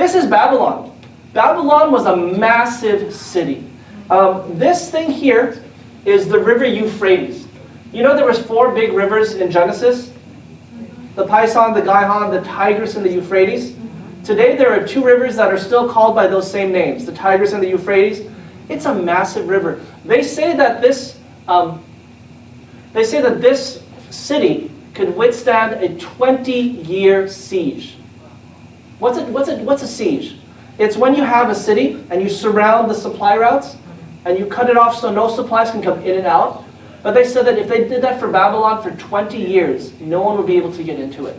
This is Babylon. Babylon was a massive city. This thing here is the river Euphrates. You know there was 4 big rivers in Genesis? The Pison, the Gihon, the Tigris, and the Euphrates. Today there are 2 rivers that are still called by those same names, the Tigris and the Euphrates. It's a massive river. They say that this city could withstand a 20-year siege. What's a siege? It's when you have a city and you surround the supply routes and you cut it off so no supplies can come in and out. But they said that if they did that for Babylon for 20 years, no one would be able to get into it.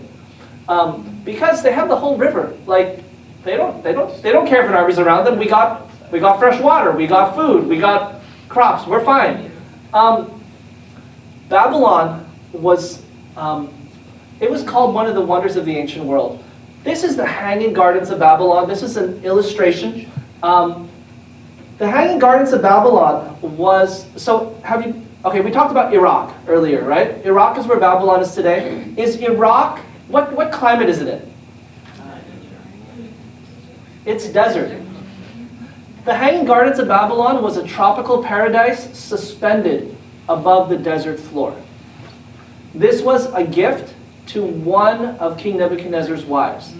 Because they have the whole river. Like, they don't care if an army's around them. We got fresh water, we got food, we got crops, we're fine. Babylon was, it was called one of the wonders of the ancient world. This is the Hanging Gardens of Babylon. This is an illustration. The Hanging Gardens of Babylon was, okay, we talked about Iraq earlier, right? Iraq is where Babylon is today. Is Iraq, what climate is it in? It's desert. The Hanging Gardens of Babylon was a tropical paradise suspended above the desert floor. This was a gift to one of King Nebuchadnezzar's wives.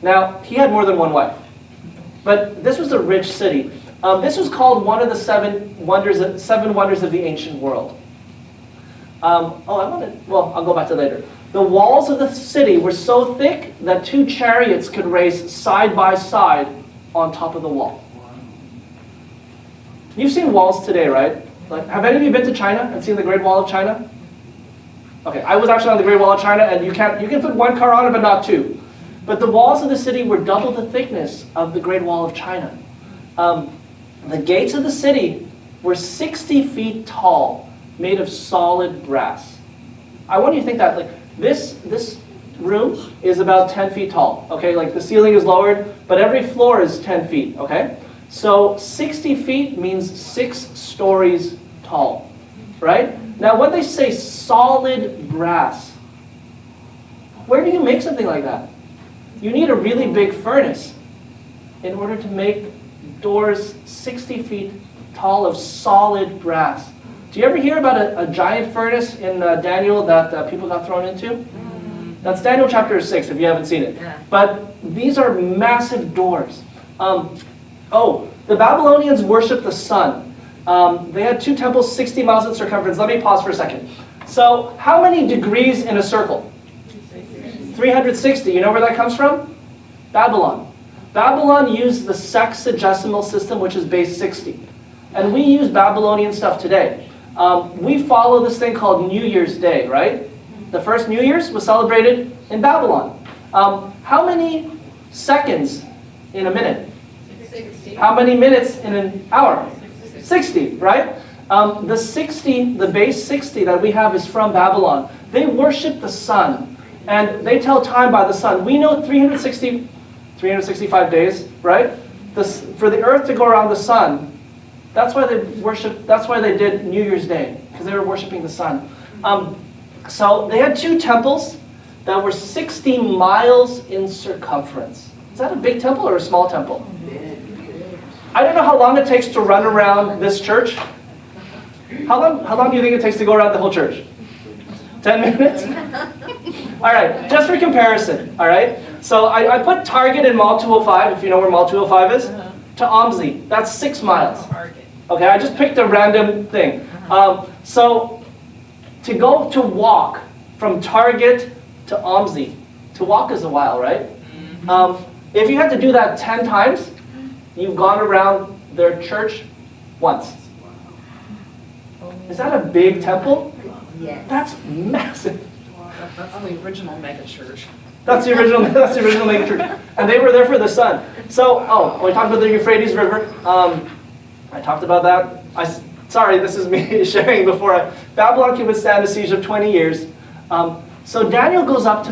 Now, he had more than one wife, but this was a rich city. This was called one of the seven wonders of the ancient world. I'll go back to later. The walls of the city were so thick that 2 chariots could race side by side on top of the wall. You've seen walls today, right? Like, have any of you been to China and seen the Great Wall of China? Okay, I was actually on the Great Wall of China, and you can fit 1 car on it, but not 2. But the walls of the city were double the thickness of the Great Wall of China. The gates of the city were 60 feet tall, made of solid brass. I want you to think that, like, this room is about 10 feet tall, okay? Like, the ceiling is lowered, but every floor is 10 feet, okay? So 60 feet means 6 stories tall, right? Now, when they say solid brass, where do you make something like that? You need a really big furnace in order to make doors 60 feet tall of solid brass. Do you ever hear about a giant furnace in Daniel that people got thrown into? That's Daniel chapter 6, if you haven't seen it. But these are massive doors. The Babylonians worshipped the sun. They had 2 temples, 60 miles in circumference. Let me pause for a second. So, how many degrees in a circle? 360. You know where that comes from? Babylon. Babylon used the sexagesimal system, which is base 60. And we use Babylonian stuff today. We follow this thing called New Year's Day, right? The first New Year's was celebrated in Babylon. How many seconds in a minute? 60. How many minutes in an hour? 60, right? The base 60 that we have is from Babylon. They worship the sun, and they tell time by the sun. We know 365 days, right? For the earth to go around the sun. That's why they did New Year's Day, because they were worshiping the sun. So they had 2 temples that were 60 miles in circumference. Is that a big temple or a small temple? I don't know how long it takes to run around this church. How long do you think it takes to go around the whole church? 10 minutes? All right, just for comparison, all right? So I put Target in Mall 205, if you know where Mall 205 is, to OMSI. That's 6 miles. Okay, I just picked a random thing. So to walk from Target to OMSI, to walk is a while, right? If you had to do that 10 times, you've gone around their church once. Is that a big temple? Yes. That's massive. That's the original mega church. That's the original mega church. And they were there for the sun. So, we talked about the Euphrates River. I talked about that. Sorry, this is me sharing before. Babylon can withstand a siege of 20 years. So Daniel goes up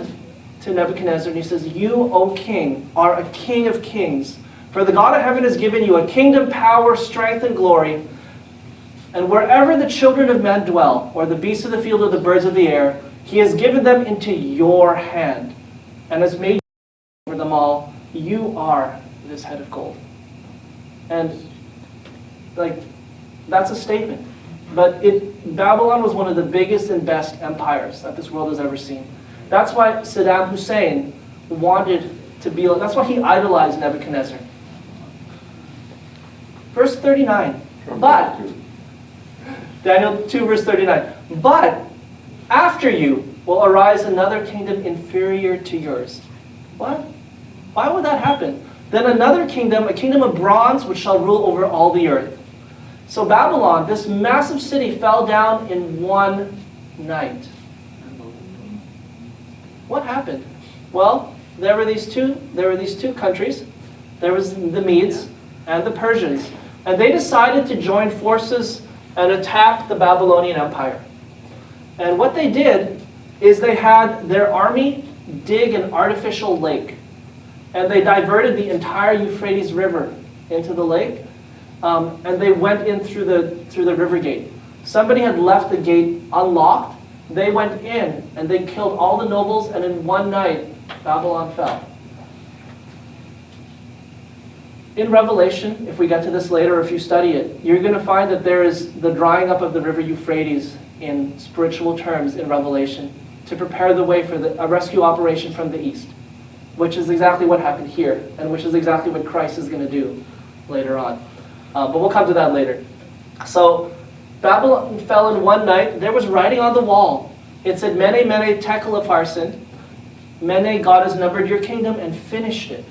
to Nebuchadnezzar and he says, "You, O king, are a king of kings. For the God of heaven has given you a kingdom, power, strength, and glory. And wherever the children of men dwell, or the beasts of the field or the birds of the air, he has given them into your hand, and has made you over them all, you are this head of gold. And like, that's a statement. But Babylon was one of the biggest and best empires that this world has ever seen. That's why Saddam Hussein wanted to be, that's why he idolized Nebuchadnezzar. Verse 39, but, Daniel 2 verse 39, but after you will arise another kingdom inferior to yours. What? Why would that happen? Then another kingdom, a kingdom of bronze, which shall rule over all the earth. So Babylon, this massive city, fell down in one night. What happened? Well, there were these two countries. There was the Medes and the Persians. And they decided to join forces and attack the Babylonian Empire. And what they did is they had their army dig an artificial lake. And they diverted the entire Euphrates River into the lake. And they went in through the river gate. Somebody had left the gate unlocked. They went in and they killed all the nobles, and in one night, Babylon fell. In Revelation, if we get to this later, or if you study it, you're going to find that there is the drying up of the river Euphrates in spiritual terms in Revelation to prepare the way for a rescue operation from the east, which is exactly what happened here, and which is exactly what Christ is going to do later on. But we'll come to that later. So Babylon fell in one night. There was writing on the wall. It said, Mene, Mene, Tekel Upharsin. Mene, God has numbered your kingdom and finished it.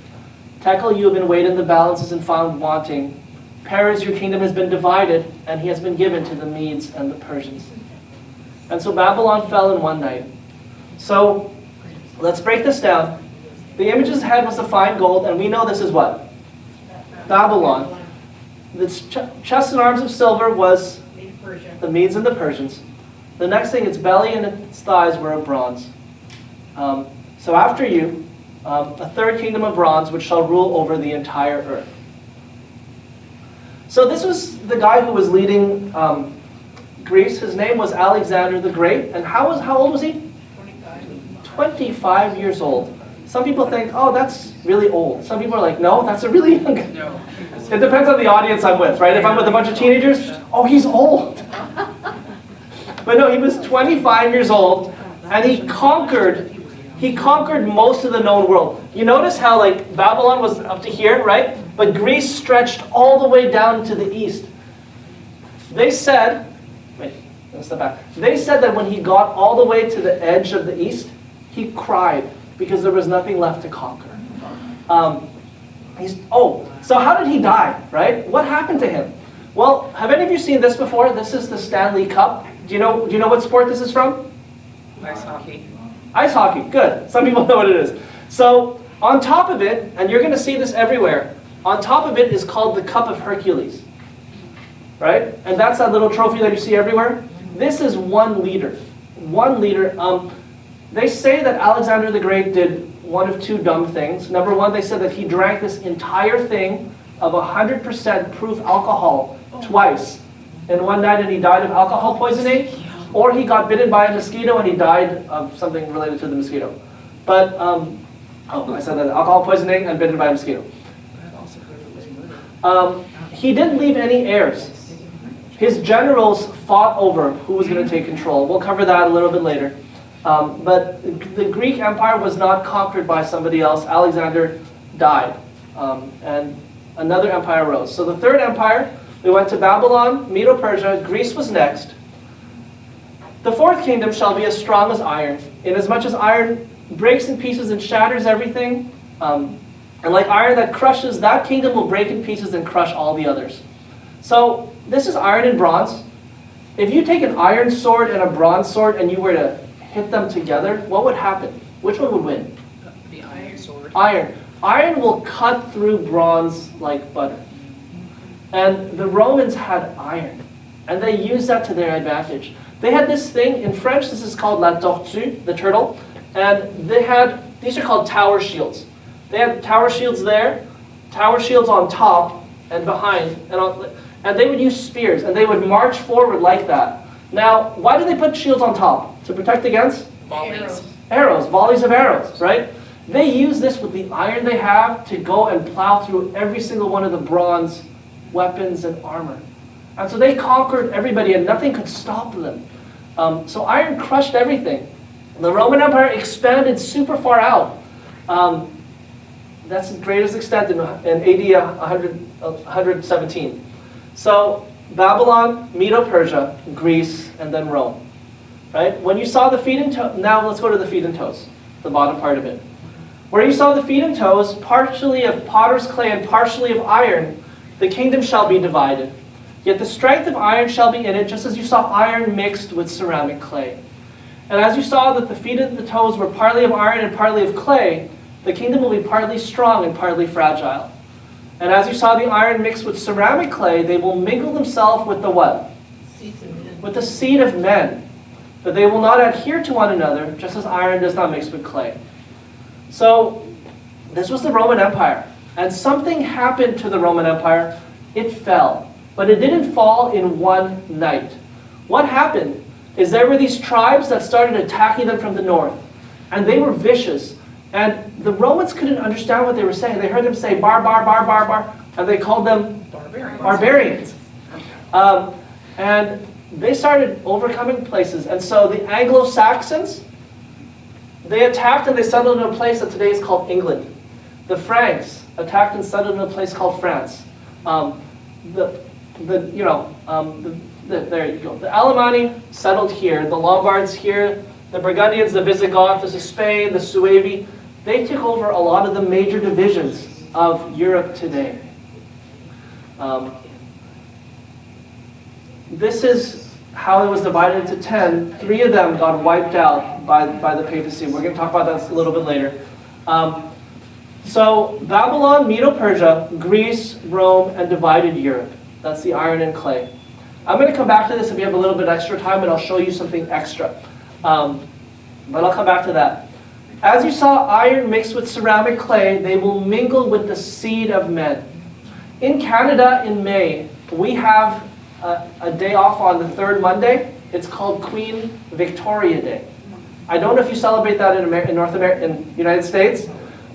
Tekel, you have been weighed in the balances and found wanting. Peres, your kingdom has been divided, and he has been given to the Medes and the Persians. And so Babylon fell in one night. So let's break this down. The image's head was of fine gold, and we know this is what? Babylon. The chest and arms of silver was the Medes and the Persians. The next thing, its belly and its thighs were of bronze. So after you, a third kingdom of bronze, which shall rule over the entire earth. So this was the guy who was leading Greece. His name was Alexander the Great. And how old was he? 25 years old. Some people think, oh, that's really old. Some people are like, no, that's a really young guy. No. It depends on the audience I'm with, right? If I'm with a bunch of teenagers, oh, he's old. But no, he was 25 years old, and he conquered most of the known world. You notice how like Babylon was up to here, right? But Greece stretched all the way down to the east. They said, let's step back. They said that when he got all the way to the edge of the east, he cried because there was nothing left to conquer. So how did he die, right? What happened to him? Well, have any of you seen this before? This is the Stanley Cup. Do you know what sport this is from? Ice hockey. Ice hockey, good. Some people know what it is. So on top of it, and you're going to see this everywhere, on top of it is called the Cup of Hercules, right? And that's that little trophy that you see everywhere. This is 1 liter. 1 liter. They say that Alexander the Great did one of two dumb things. Number one, they said that he drank this entire thing of 100% proof alcohol twice in one night, and he died of alcohol poisoning. Or he got bitten by a mosquito and he died of something related to the mosquito. But, I said that, alcohol poisoning and bitten by a mosquito. He didn't leave any heirs. His generals fought over who was going to take control. We'll cover that a little bit later. But the Greek Empire was not conquered by somebody else. Alexander died, and another empire rose. So the third empire, we went to Babylon, Medo-Persia, Greece was next. The fourth kingdom shall be as strong as iron, inasmuch as iron breaks in pieces and shatters everything, and like iron that crushes, that kingdom will break in pieces and crush all the others. So this is iron and bronze. If you take an iron sword and a bronze sword and you were to hit them together, what would happen? Which one would win? The iron sword. Iron. Iron will cut through bronze like butter. And the Romans had iron, and they used that to their advantage. They had this thing, in French this is called la tortue, the turtle, and these are called tower shields. They had tower shields there, tower shields on top and behind, and they would use spears, and they would march forward like that. Now, why do they put shields on top? To protect against? Volleys. Arrows, volleys of arrows, right? They use this with the iron they have to go and plow through every single one of the bronze weapons and armor. And so they conquered everybody and nothing could stop them. So iron crushed everything. The Roman Empire expanded super far out. That's the greatest extent in AD 117. So Babylon, Medo-Persia, Greece, and then Rome. Right? When you saw the feet and toes, now let's go to the feet and toes, the bottom part of it. Where you saw the feet and toes, partially of potter's clay and partially of iron, the kingdom shall be divided. Yet the strength of iron shall be in it, just as you saw iron mixed with ceramic clay. And as you saw that the feet and the toes were partly of iron and partly of clay, the kingdom will be partly strong and partly fragile. And as you saw the iron mixed with ceramic clay, they will mingle themselves with the what? With the seed of men. But they will not adhere to one another, just as iron does not mix with clay. So, this was the Roman Empire. And something happened to the Roman Empire. It fell. But it didn't fall in one night. What happened is there were these tribes that started attacking them from the north. And they were vicious. And the Romans couldn't understand what they were saying. They heard them say, bar, bar, bar, bar, bar. And they called them barbarians. And they started overcoming places. And so the Anglo-Saxons, they attacked and they settled in a place that today is called England. The Franks attacked and settled in a place called France. There you go. The Alemanni settled here. The Lombards here. The Burgundians, the Visigoths, the Spain, the Suevi. They took over a lot of the major divisions of Europe today. This is how it was divided into 10. 3 of them got wiped out by the papacy. We're going to talk about that a little bit later. So Babylon, Medo-Persia, Greece, Rome, and divided Europe. That's the iron and clay. I'm going to come back to this if we have a little bit extra time, and I'll show you something extra. But I'll come back to that. As you saw iron mixed with ceramic clay, they will mingle with the seed of men. In Canada, in May, we have a day off on the third Monday. It's called Queen Victoria Day. I don't know if you celebrate that in North America, in the United States,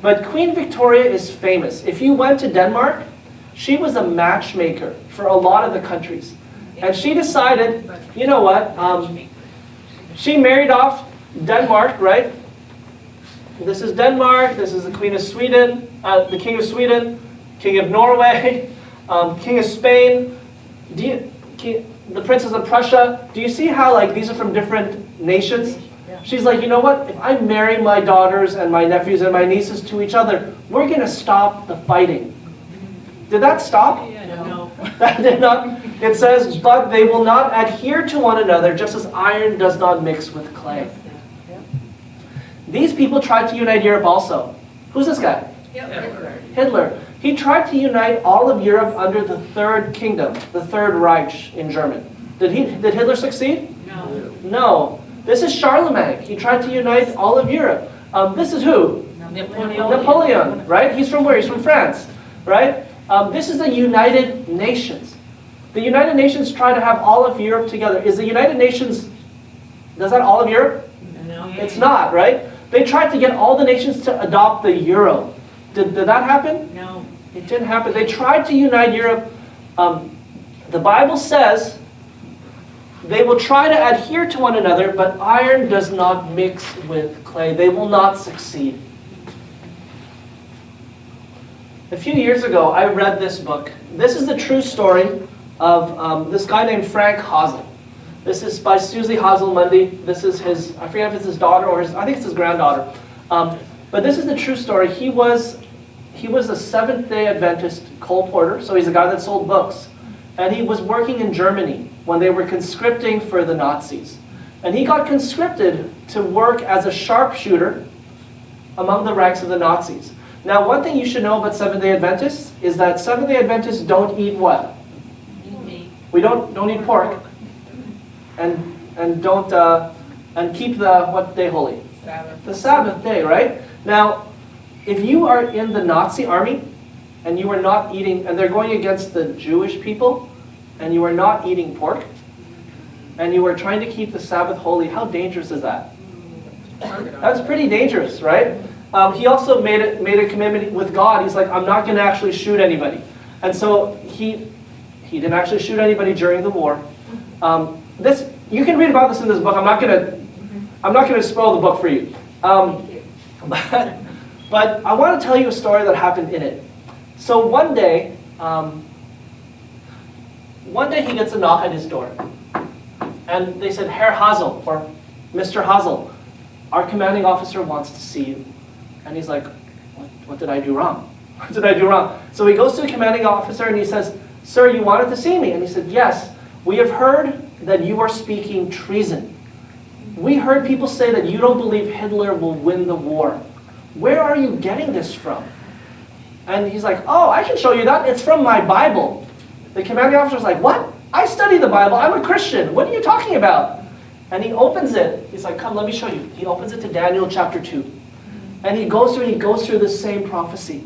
but Queen Victoria is famous. If you went to Denmark, she was a matchmaker for a lot of the countries. And she decided, you know what, she married off Denmark, right? This is Denmark, this is the Queen of Sweden, the King of Sweden, King of Norway, King of Spain, the Princess of Prussia. Do you see how like these are from different nations? Yeah. She's like, you know what, if I marry my daughters and my nephews and my nieces to each other, we're going to stop the fighting. Did that stop? Yeah, no. That did not. It says, but they will not adhere to one another, just as iron does not mix with clay. These people tried to unite Europe also. Who's this guy? Hitler. He tried to unite all of Europe under the Third Kingdom, the Third Reich in German. Did Hitler succeed? No. No. This is Charlemagne. He tried to unite all of Europe. This is who? Napoleon, right? He's from where? He's from France, right? This is the United Nations. The United Nations try to have all of Europe together. Is the United Nations, does that all of Europe? No. It's not, right? They tried to get all the nations to adopt the euro. Did that happen? No. It didn't happen. They tried to unite Europe. The Bible says they will try to adhere to one another, but iron does not mix with clay. They will not succeed. A few years ago, I read this book. This is the true story of this guy named Frank Hazel. This is by Susie Hazel-Mundy. This is his, I forget if it's his daughter or I think it's his granddaughter. But this is the true story. He was a Seventh-day Adventist coal porter, so he's a guy that sold books. And he was working in Germany when they were conscripting for the Nazis. And he got conscripted to work as a sharpshooter among the ranks of the Nazis. Now, one thing you should know about Seventh-day Adventists is that Seventh-day Adventists don't eat what? We don't eat pork. And don't and keep the what day holy? Sabbath. The Sabbath day, right? Now, if you are in the Nazi army and you are not eating, and they're going against the Jewish people, and you are not eating pork, and you are trying to keep the Sabbath holy, how dangerous is that? That's pretty dangerous, right? he also made a commitment with God. He's like, I'm not going to actually shoot anybody. And so he didn't actually shoot anybody during the war. You can read about this in this book. I'm not going to spoil the book for you. But I want to tell you a story that happened in it. So one day he gets a knock at his door. And they said, Herr Hazel, or Mr. Hazel, our commanding officer wants to see you. And he's like, what did I do wrong? What did I do wrong? So he goes to the commanding officer and he says, sir, you wanted to see me? And he said, yes, we have heard that you are speaking treason. We heard people say that you don't believe Hitler will win the war. Where are you getting this from? And he's like, oh, I can show you that. It's from my Bible. The commanding officer's like, what? I study the Bible. I'm a Christian. What are you talking about? And he opens it. He's like, come, let me show you. He opens it to Daniel chapter 2. And he goes through this same prophecy.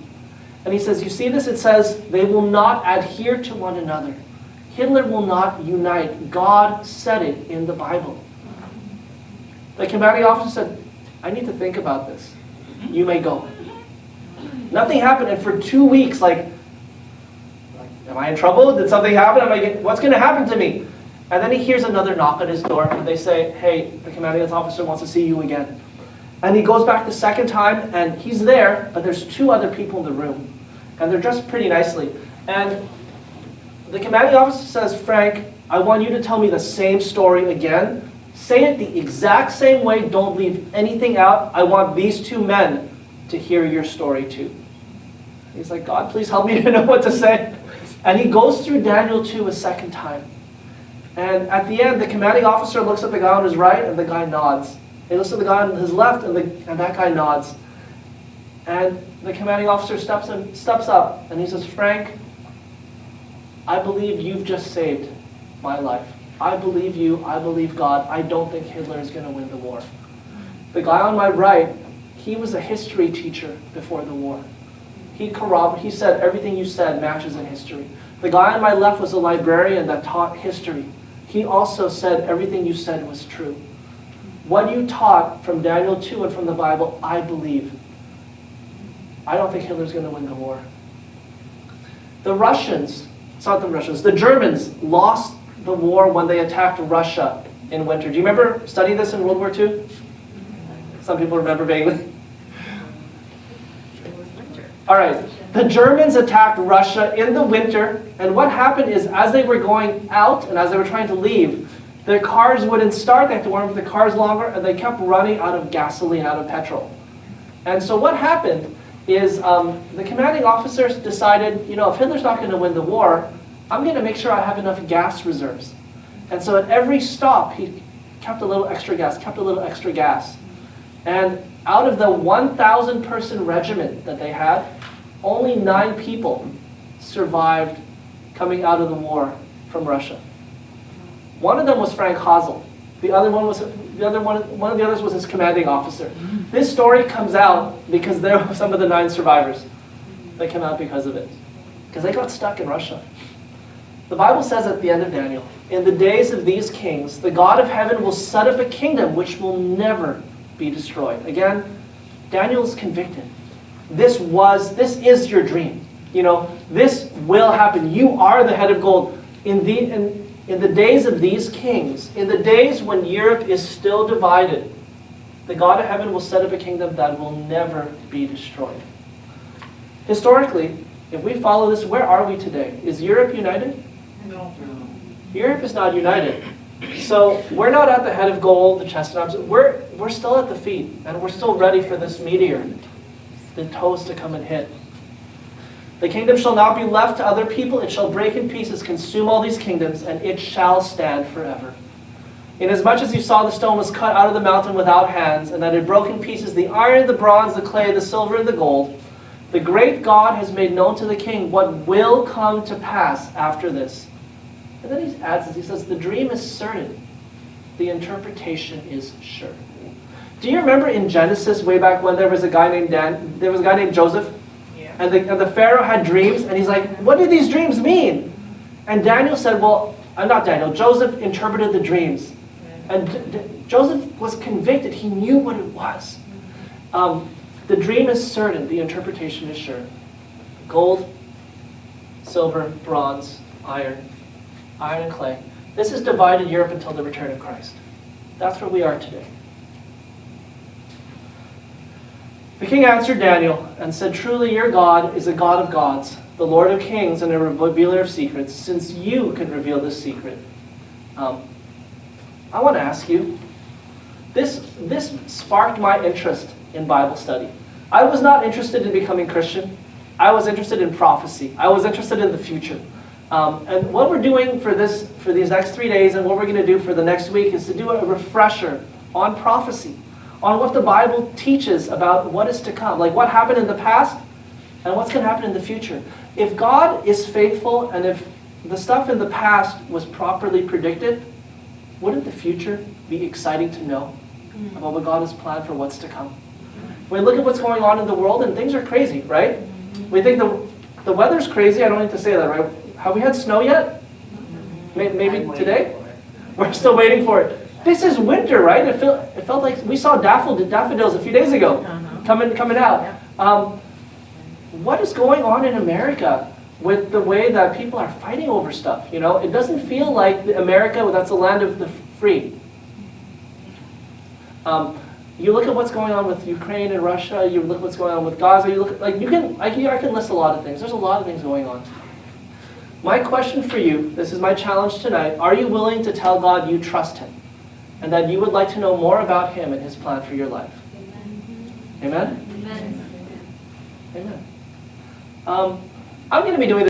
And he says, you see this? It says, they will not adhere to one another. Hitler will not unite. God said it in the Bible. The commanding officer said, I need to think about this. You may go. Nothing happened. And for 2 weeks, am I in trouble? Did something happen? What's going to happen to me? And then he hears another knock at his door. And they say, hey, the commanding officer wants to see you again. And he goes back the second time, and he's there, but there's 2 other people in the room. And they're dressed pretty nicely. And the commanding officer says, Frank, I want you to tell me the same story again. Say it the exact same way. Don't leave anything out. I want these 2 men to hear your story too. He's like, God, please help me to know what to say. And he goes through Daniel 2 a second time. And at the end, the commanding officer looks at the guy on his right, and the guy nods. He looks at the guy on his left, and that guy nods. And the commanding officer steps up, and he says, Frank, I believe you've just saved my life. I believe you. I believe God. I don't think Hitler is going to win the war. The guy on my right, he was a history teacher before the war. He said everything you said matches in history. The guy on my left was a librarian that taught history. He also said everything you said was true. What you taught from Daniel 2 and from the Bible, I believe. I don't think Hitler's going to win the war. The Germans lost the war when they attacked Russia in winter. Do you remember studying this in World War II? Some people remember vaguely. All right, the Germans attacked Russia in the winter, and what happened is as they were going out and as they were trying to leave, their cars wouldn't start. They had to warm up the cars longer, and they kept running out of gasoline, out of petrol. And so what happened is the commanding officers decided, if Hitler's not going to win the war, I'm going to make sure I have enough gas reserves. And so at every stop, he kept a little extra gas, And out of the 1,000-person regiment that they had, only 9 people survived coming out of the war from Russia. One of them was Frank Hazel. One of the others was his commanding officer. This story comes out because there were some of the 9 survivors. They came out because of it. Because they got stuck in Russia. The Bible says at the end of Daniel, in the days of these kings, the God of heaven will set up a kingdom which will never be destroyed. Again, Daniel is convicted. This is your dream. This will happen. You are the head of gold. In the days of these kings, in the days when Europe is still divided, the God of heaven will set up a kingdom that will never be destroyed. Historically, if we follow this, where are we today? Is Europe united? No. Europe is not united. So we're not at the head of gold, the chest and arms. We're still at the feet, and we're still ready for this meteor, the toes to come and hit. The kingdom shall not be left to other people. It shall break in pieces, consume all these kingdoms, and it shall stand forever. Inasmuch as you saw the stone was cut out of the mountain without hands, and that it broke in pieces the iron, the bronze, the clay, the silver, and the gold, the great God has made known to the king what will come to pass after this. And then he adds this, he says, the dream is certain. The interpretation is sure. Do you remember in Genesis, way back when there was a guy named Joseph? Yeah. And the Pharaoh had dreams, and he's like, what do these dreams mean? And Daniel said, Joseph interpreted the dreams. And Joseph was convicted. He knew what it was. The dream is certain, the interpretation is sure. Gold, silver, bronze, iron and clay. This has divided Europe until the return of Christ. That's where we are today. The king answered Daniel and said, "Truly your God is a God of gods, the Lord of kings and a revealer of secrets, since you can reveal this secret." I want to ask you, this sparked my interest in Bible study. I was not interested in becoming Christian. I was interested in prophecy. I was interested in the future. And what we're doing for these next 3 days and what we're going to do for the next week is to do a refresher on prophecy, on what the Bible teaches about what is to come, like what happened in the past and what's going to happen in the future. If God is faithful and if the stuff in the past was properly predicted, wouldn't the future be exciting to know about what God has planned for what's to come? We look at what's going on in the world and things are crazy, right? We think the weather's crazy. I don't need to say that, right? Have we had snow yet? Maybe today? We're still waiting for it. This is winter, right? It felt like we saw daffodils a few days ago coming out. What is going on in America with the way that people are fighting over stuff? You know, it doesn't feel like America that's the land of the free. You look at what's going on with Ukraine and Russia. You look at what's going on with Gaza. You look at, I can list a lot of things. There's a lot of things going on. My question for you, this is my challenge tonight, are you willing to tell God you trust Him and that you would like to know more about Him and His plan for your life? Amen? Amen? Amen. I'm going to be doing this